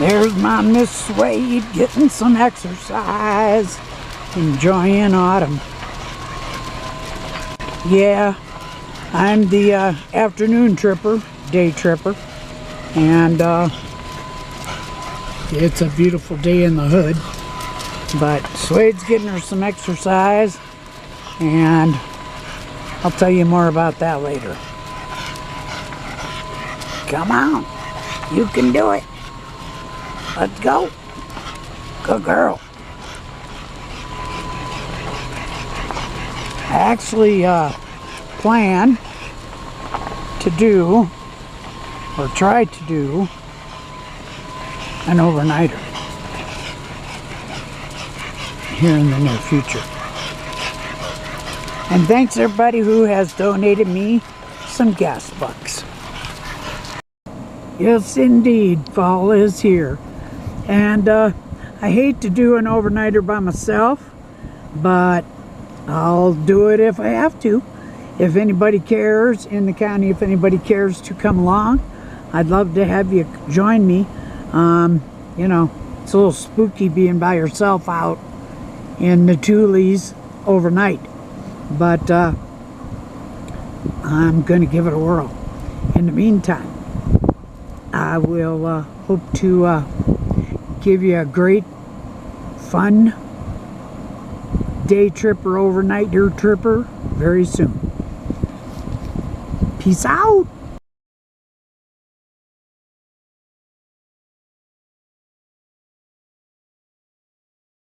There's my Miss Suede getting some exercise, enjoying autumn. Yeah, I'm the afternoon tripper, day tripper, and it's a beautiful day in the hood. But Suede's getting her some exercise, and I'll tell you more about that later. Come on, you can do it. Let's go. Good girl. I actually plan to do, or try to do, an overnighter here in the near future. And thanks everybody who has donated me some gas bucks. Yes indeed, fall is here. And I hate to do an overnighter by myself, but I'll do it if I have to. If anybody cares in the county, if anybody cares to come along, I'd love to have you join me. You know, it's a little spooky being by yourself out in the Tules overnight, but I'm going to give it a whirl. In the meantime, I will hope to give you a great, fun day tripper, overnighter tripper very soon. Peace out.